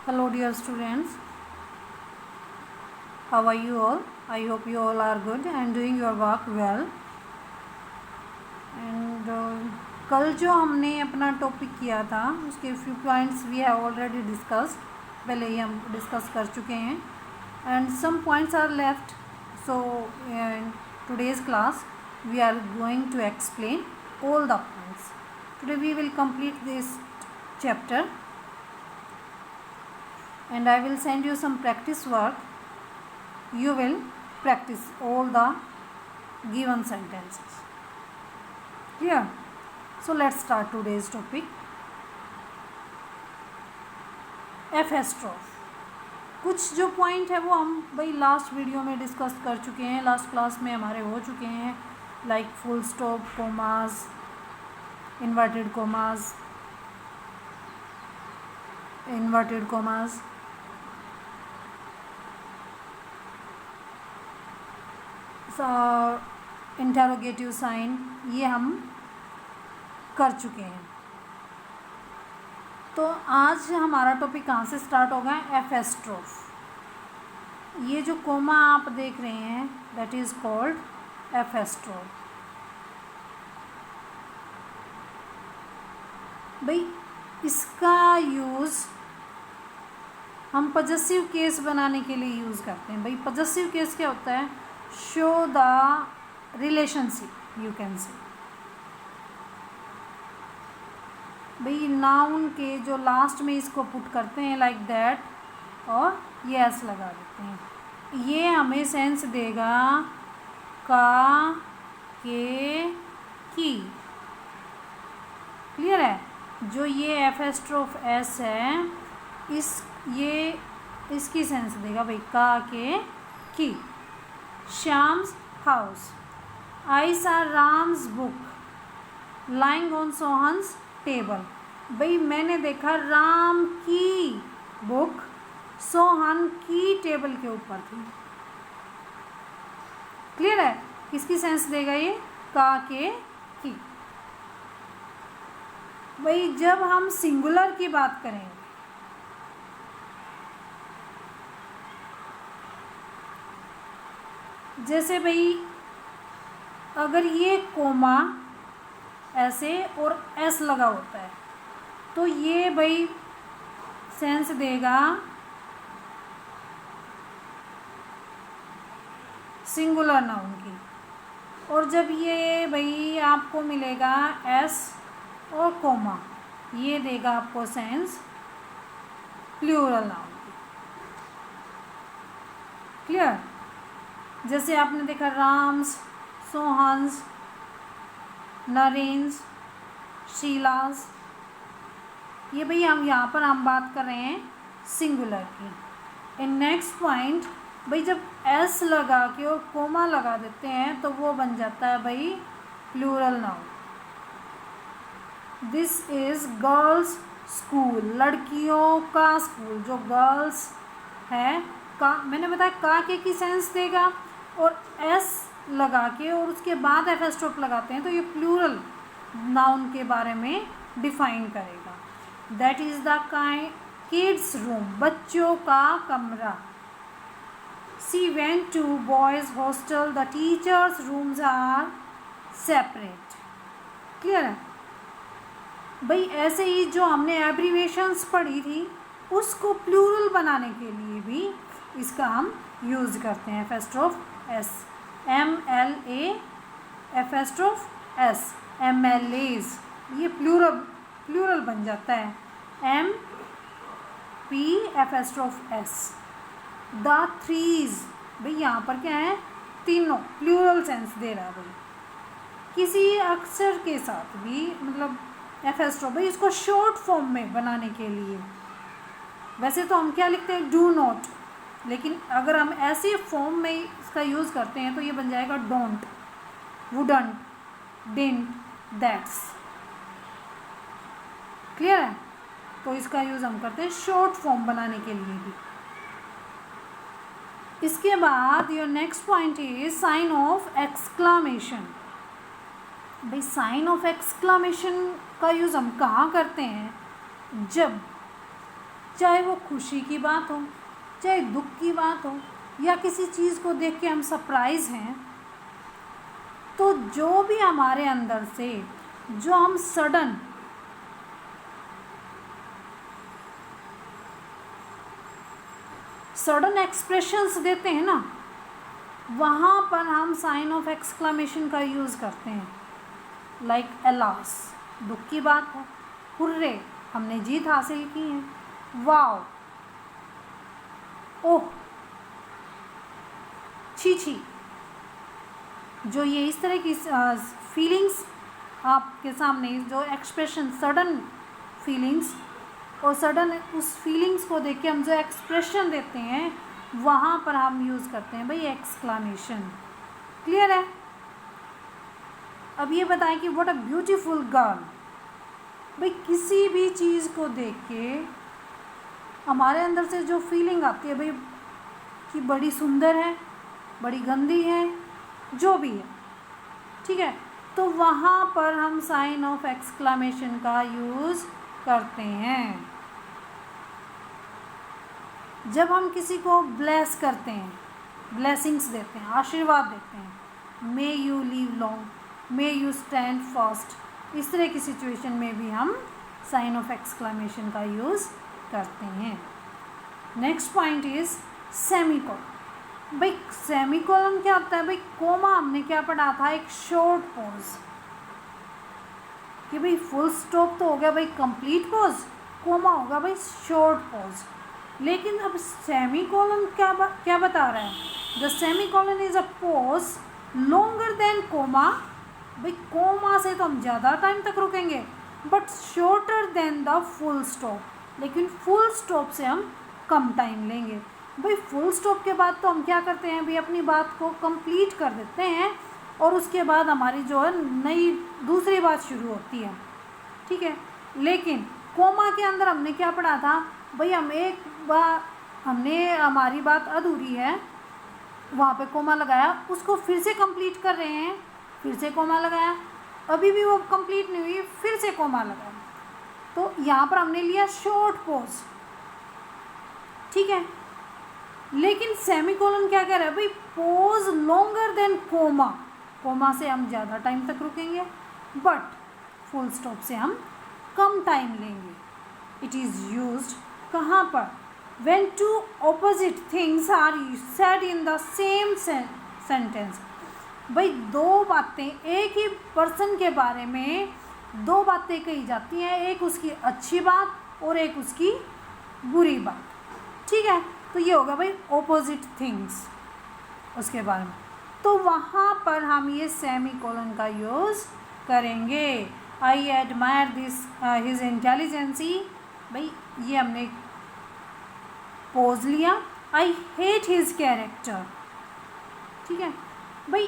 Hello dear students, how are you all? I hope you all are good and doing your work well. And कल जो हमने अपना topic किया था उसके few points we have already discussed, पहले ही हम डिस्कस कर चुके हैं and some points are left. So in today's class we are going to explain all the points. Today we will complete this chapter and I will send you some practice work. You will practice all the given sentences. Clear? So let's start today's topic. Apostrophe. कुछ जो point है वो हम भाई last video में discuss कर चुके हैं, लास्ट क्लास में हमारे हो चुके हैं, like full stop, commas, inverted commas, interrogative sign, ये हम कर चुके हैं. तो आज हमारा टॉपिक कहाँ से स्टार्ट होगा? एपोस्ट्रोफ. ये जो कोमा आप देख रहे हैं दैट इज़ कॉल्ड एपोस्ट्रोफ. भाई इसका यूज़ हम पॉजेसिव केस बनाने के लिए यूज़ करते हैं. भाई पॉजेसिव केस क्या होता है? Show the relationship you can से. भाई नाउन के जो लास्ट में इसको पुट करते हैं लाइक दैट और यस लगा देते हैं. ये हमें सेंस देगा का, के, की. क्लियर है? जो ये एपोस्ट्रोफ एस है इसकी सेंस देगा भाई का, के, की. Shyam's house. I saw Ram's book lying on Sohan's table. भाई मैंने देखा राम की बुक सोहन की टेबल के ऊपर थी. क्लियर है? किसकी सेंस देगा ये? का, के, की. भाई जब हम सिंगुलर की बात करेंगे, जैसे भाई अगर ये कोमा ऐसे और एस लगा होता है तो ये भाई सेंस देगा सिंगुलर नाउन की. और जब ये भाई आपको मिलेगा एस और कोमा, ये देगा आपको सेंस प्लूरल नाउन की. क्लियर? जैसे आपने देखा राम्स, सोहन्स, नरेन्स, शीलास. ये भाई हम यहाँ पर हम बात कर रहे हैं सिंगुलर की. इन नेक्स्ट पॉइंट भाई जब एस लगा के और कोमा लगा देते हैं तो वो बन जाता है भाई plural noun. This is girls school. लड़कियों का स्कूल. जो गर्ल्स है का, मैंने बताया का, के की सेंस देगा और एस लगा के और उसके बाद एपोस्ट्रोफ लगाते हैं तो ये प्लूरल नाउन के बारे में डिफाइन करेगा. That is the kids room. बच्चों का कमरा. She went to boys hostel. The teachers rooms are separate. Clear है? भाई ऐसे ही जो हमने एब्रीवेशंस पढ़ी थी उसको प्लूरल बनाने के लिए भी इसका हम यूज़ करते हैं. Apostrophe S, MLA apostrophe S, MLAs. ये प्लूरल बन जाता है MP apostrophe S. The threes. भाई यहाँ पर क्या है? तीनों. प्लूरल सेंस दे रहा है भाई. किसी अक्षर के साथ भी मतलब एपोस्ट्रोफ, भाई इसको शॉर्ट फॉर्म में बनाने के लिए वैसे तो हम क्या लिखते हैं? Do not. लेकिन अगर हम ऐसे फॉर्म में इसका यूज़ करते हैं तो ये बन जाएगा don't, wouldn't, didn't, that's. Clear है? तो इसका यूज़ हम करते हैं शॉर्ट फॉर्म बनाने के लिए भी. इसके बाद your next point is sine of exclamation. भाई साइन ऑफ एक्सक्लामेशन का यूज़ हम कहाँ करते हैं? जब चाहे वो खुशी की बात हो, चाहे दुख की बात हो, या किसी चीज़ को देख के हम सरप्राइज हैं, तो जो भी हमारे अंदर से जो हम सडन एक्सप्रेशंस देते हैं ना, वहाँ पर हम साइन ऑफ एक्सक्लेमेशन का यूज़ करते हैं। लाइक एलास, दुख की बात है, हुर्रे, हमने जीत हासिल की है, वाओ, ओह, छी छी। जो ये इस तरह की फीलिंग्स आपके सामने, जो एक्सप्रेशन, सडन फीलिंग्स और सडन उस फीलिंग्स को देख के हम जो एक्सप्रेशन देते हैं, वहाँ पर हम यूज़ करते हैं भाई एक्सक्लेमेशन। क्लियर है? अब ये बताएं कि व्हाट अ ब्यूटीफुल गर्ल। भाई किसी भी चीज़ को देख के हमारे अंदर से जो फीलिंग आती है भाई कि बड़ी सुंदर है, बड़ी गंदी है, जो भी है, ठीक है, तो वहाँ पर हम साइन ऑफ एक्सक्लेमेशन का यूज़ करते हैं। जब हम किसी को ब्लेस करते हैं, ब्लेसिंग्स देते हैं, आशीर्वाद देते हैं, may you live long, may you stand fast, इस तरह की सिचुएशन में भी हम साइन ऑफ एक्सक्लेमेशन का यूज़ करते हैं। Next point is semicolon. भाई सेमीकोलन क्या होता है? भाई कोमा हमने क्या पढ़ा था? एक शॉर्ट पॉज, कि भाई फुल स्टॉप तो हो गया भाई कंप्लीट पॉज, कोमा होगा भाई शॉर्ट पॉज। लेकिन अब सेमीकोलन क्या बता रहा है? The semicolon is a pause longer than comma. भाई कोमा से तो हम ज़्यादा टाइम तक रुकेंगे, but shorter than the full stop, लेकिन फुल स्टॉप से हम कम टाइम लेंगे। भाई फुल स्टॉप के बाद तो हम क्या करते हैं भाई, अपनी बात को कंप्लीट कर देते हैं और उसके बाद हमारी जो है नई दूसरी बात शुरू होती है, ठीक है। लेकिन कोमा के अंदर हमने क्या पढ़ा था? भाई हम एक बार हमने हमारी बात अधूरी है, वहाँ पे कोमा लगाया, उसको फिर से कंप्लीट कर रहे हैं, फिर से कोमा लगाया, अभी भी वो कंप्लीट नहीं हुई, फिर से कोमा लगाया, तो यहाँ पर हमने लिया शॉर्ट पॉज, ठीक है। लेकिन सेमीकोलन क्या कह रहा है? भाई pause longer than comma, comma से हम ज़्यादा टाइम तक रुकेंगे, बट फुल स्टॉप से हम कम टाइम लेंगे। इट इज़ यूज्ड कहाँ पर? when two opposite things are said in the same sentence। भाई दो बातें, एक ही पर्सन के बारे में दो बातें कही जाती हैं, एक उसकी अच्छी बात और एक उसकी बुरी बात, ठीक है। तो ये होगा भाई ऑपोजिट थिंग्स उसके बारे में, तो वहाँ पर हम ये सेमीकोलन का यूज़ करेंगे। I admire this his intelligency, भाई ये हमने पोज लिया। आई हेट हिज कैरेक्टर, ठीक है। भाई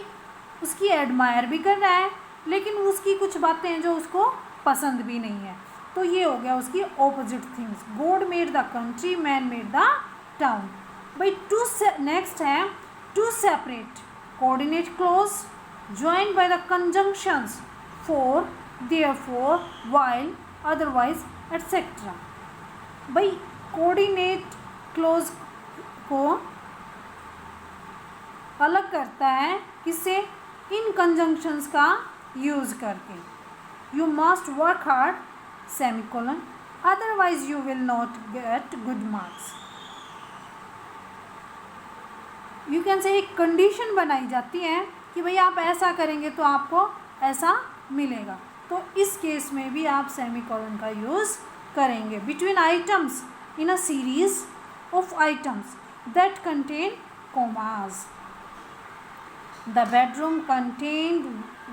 उसकी एडमायर भी कर रहा है, लेकिन उसकी कुछ बातें हैं जो उसको पसंद भी नहीं है, तो ये हो गया उसकी opposite things. God made the country, man made the town. भाई टू नेक्स्ट है to separate coordinate clause joined by the conjunctions for, therefore, while, otherwise etcetera. भाई कोऑर्डिनेट क्लोज को अलग करता है किससे? इन कंजंक्शंस का यूज़ करके। You must work hard semicolon, otherwise you will not get good marks. You can say एक कंडीशन बनाई जाती है कि भाई आप ऐसा करेंगे तो आपको ऐसा मिलेगा, तो इस केस में भी आप सेमीकोलन का यूज़ करेंगे। Between items in a series of items that contain commas. The bedroom contained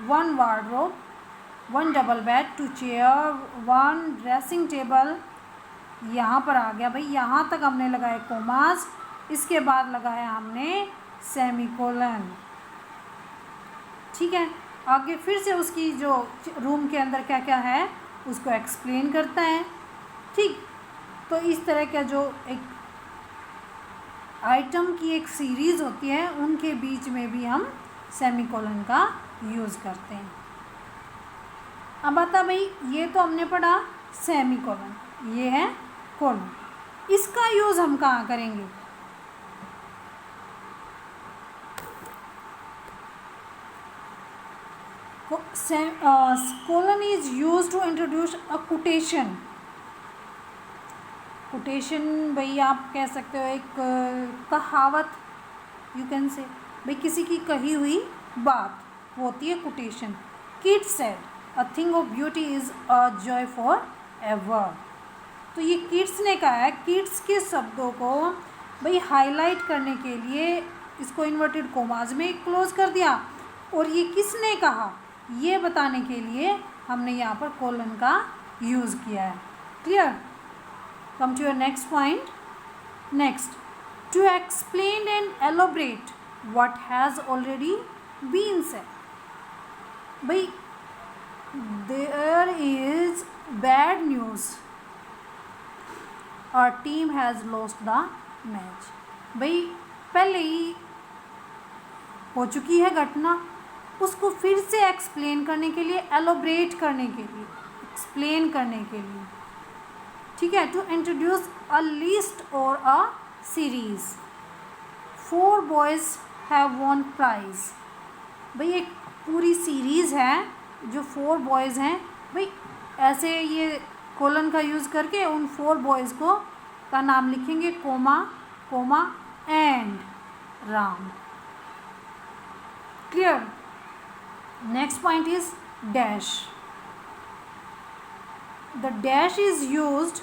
one wardrobe, one double bed, two chair, one dressing table. यहाँ पर आ गया भाई, यहाँ तक हमने लगाए कोमास, इसके बाद लगाया हमने सेमीकोलन, ठीक है। आगे फिर से उसकी जो रूम के अंदर क्या क्या है उसको एक्सप्लेन करता है, ठीक। तो इस तरह का जो एक आइटम की एक सीरीज़ होती है, उनके बीच में भी हम सेमीकोलन का यूज़ करते हैं। अब आता भाई, ये तो हमने पढ़ा सेमीकोलन, ये है कोलन। इसका यूज़ हम कहाँ करेंगे? Colon is use to introduce a quotation. Quotation भाई आप कह सकते हो एक कहावत, यू कैन से, भाई किसी की कही हुई बात होती है quotation. Kids said a thing of beauty is a joy for ever. तो ये किड्स ने कहा है, किड्स के शब्दों को भाई हाईलाइट करने के लिए इसको इन्वर्टेड कोमाज में क्लोज कर दिया, और ये किसने कहा ये बताने के लिए हमने यहाँ पर कोलन का यूज़ किया है। Clear? Come to your next point. Next, to explain and elaborate what has already been said. भाई there is bad news, our team has lost the match. भाई पहले ही हो चुकी है घटना, उसको फिर से एक्सप्लेन करने के लिए, एलोबरेट करने के लिए, एक्सप्लेन करने के लिए, ठीक है। To introduce a list or a series. 4 boys have won prize. भाई एक पूरी सीरीज़ है जो 4 बॉयज़ हैं, भाई ऐसे ये कोलन का यूज़ करके उन 4 बॉयज़ को का नाम लिखेंगे, comma comma and Ram. Clear? Next point is dash. The dash is used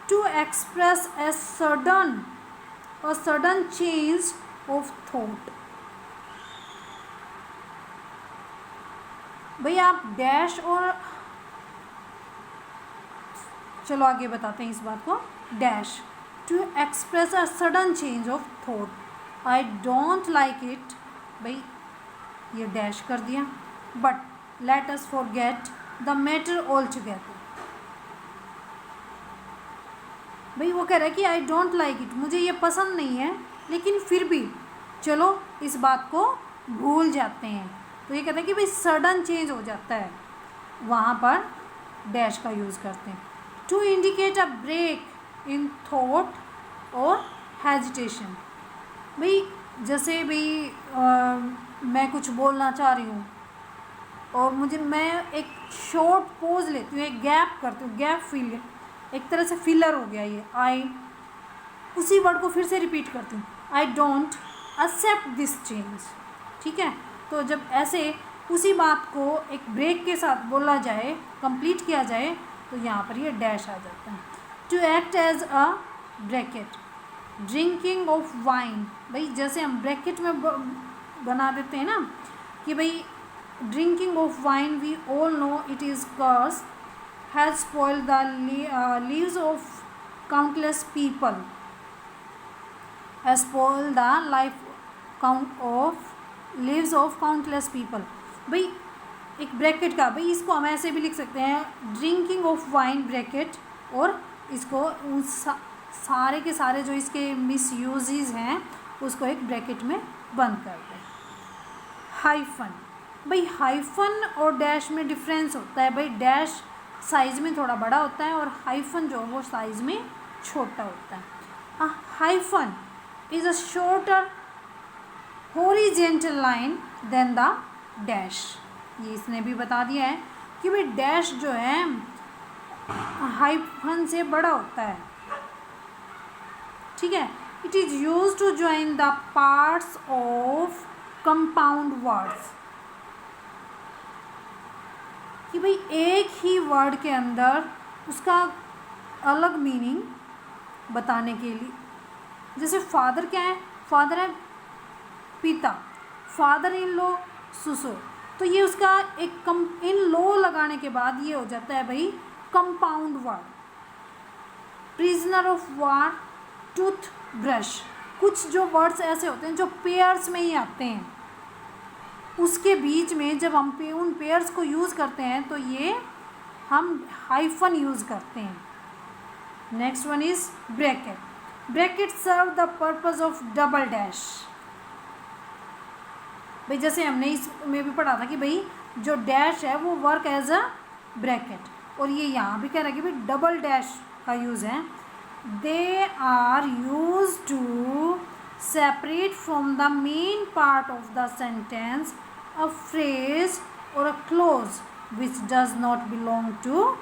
to express a sudden change of thought. भाई आप डैश और, चलो आगे बताते हैं इस बात को। Dash to express a sudden change of thought. I don't like it, भाई ये डैश कर दिया, but let us forget the matter all together. भाई वो कह रहा है कि आई डोंट लाइक इट, मुझे ये पसंद नहीं है, लेकिन फिर भी चलो इस बात को भूल जाते हैं। तो ये कहते हैं कि भाई सडन चेंज हो जाता है, वहाँ पर डैश का यूज़ करते हैं। To indicate a break in thought or hesitation. भाई जैसे भाई मैं कुछ बोलना चाह रही हूँ और मैं एक शॉर्ट पोज लेती हूँ, एक गैप करती हूँ, गैप फिल, एक तरह से फिलर हो गया ये। आई उसी वर्ड को फिर से रिपीट करती हूँ, I don't accept this change. ठीक है, तो जब ऐसे उसी बात को एक ब्रेक के साथ बोला जाए, कंप्लीट किया जाए, तो यहाँ पर ये डैश आ जाता है। To act as a bracket, drinking of wine. भाई जैसे हम ब्रैकेट में बना देते हैं ना कि भाई drinking of wine, we all know it is curse, has spoiled the lives of countless people, has spoiled the lives of countless people। भाई एक ब्रैकेट का, भाई इसको हम ऐसे भी लिख सकते हैं, ड्रिंकिंग ऑफ वाइन ब्रैकेट, और इसको उन सारे के सारे जो इसके मिस यूजेस हैं उसको एक ब्रैकेट में बंद कर दें। हाइफन, भाई हाइफन और डैश में डिफरेंस होता है। भाई डैश साइज़ में थोड़ा बड़ा होता है और हाइफन जो वो साइज़ में छोटा होता है। Hyphen is a shorter horizontal line than the dash. ये इसने भी बता दिया है कि भाई डैश जो है हाइफन से बड़ा होता है। ठीक है, it is use to join the parts of compound words, कि भाई एक ही वर्ड के अंदर उसका अलग मीनिंग बताने के लिए। जैसे फादर क्या है, फादर है पिता, फादर इन लॉ ससुर, तो ये उसका एक इन लॉ लगाने के बाद ये हो जाता है भाई compound word. Prisoner of war, tooth brush, कुछ जो वर्ड्स ऐसे होते हैं जो पेयर्स में ही आते हैं, उसके बीच में जब हम उन पेयर्स को यूज़ करते हैं तो ये हम हाइफन यूज़ करते हैं। Next one is bracket. Bracket serve the purpose of double dash. भाई जैसे हमने इसमें भी पढ़ा था कि भाई जो डैश है वो वर्क एज अ ब्रैकेट, और ये यहाँ भी कह रहा है कि भाई डबल डैश का यूज़ है। they are used to separate from the main part of the sentence a phrase or a clause which does not belong to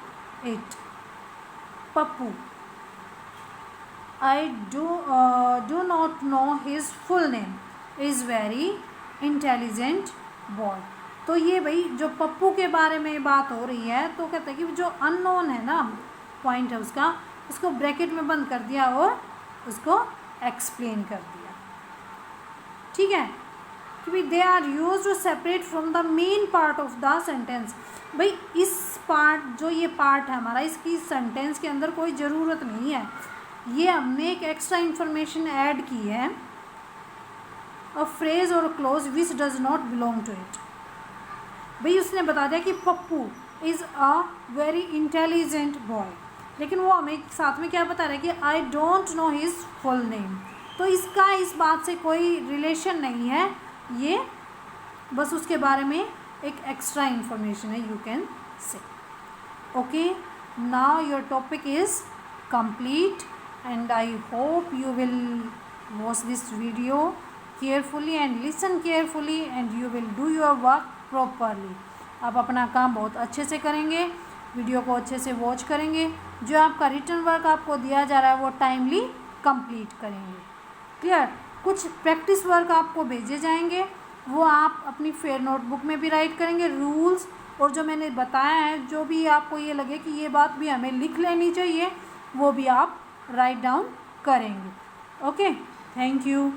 it. Pappu, I do not know his full name, is very intelligent boy. तो ये भाई जो पप्पू के बारे में बात हो रही है, तो कहते हैं कि जो अननोन है ना, पॉइंट है उसका, उसको ब्रैकेट में बंद कर दिया और उसको एक्सप्लेन कर दिया. ठीक है कि भाई they are use to separate from the main part of the sentence. भाई इस पार्ट, जो ये पार्ट है हमारा, इसकी सेंटेंस के अंदर कोई ज़रूरत नहीं है, ये हमने एक एक्स्ट्रा इंफॉर्मेशन ऐड की है, a phrase or clause which does not belong to it. भाई उसने बता दिया कि Pappu is a very intelligent boy, लेकिन वो हमें साथ में क्या बता रहा है कि I don't know his full name. तो इसका इस बात से कोई रिलेशन नहीं है, ये बस उसके बारे में एक एक्स्ट्रा इंफॉर्मेशन है, यू कैन से. Okay, now your topic is complete and I hope you will watch this video carefully and listen carefully and you will do your work properly. आप अपना काम बहुत अच्छे से करेंगे, वीडियो को अच्छे से वॉच करेंगे, जो आपका रिटर्न वर्क आपको दिया जा रहा है वो टाइमली कंप्लीट करेंगे. क्लियर. कुछ प्रैक्टिस वर्क आपको भेजे जाएंगे, वो आप अपनी फेयर नोटबुक में भी राइट करेंगे. रूल्स और जो मैंने बताया है, जो भी आपको ये लगे कि ये बात भी हमें लिख लेनी चाहिए, वो भी आप राइट डाउन करेंगे. Okay, thank you.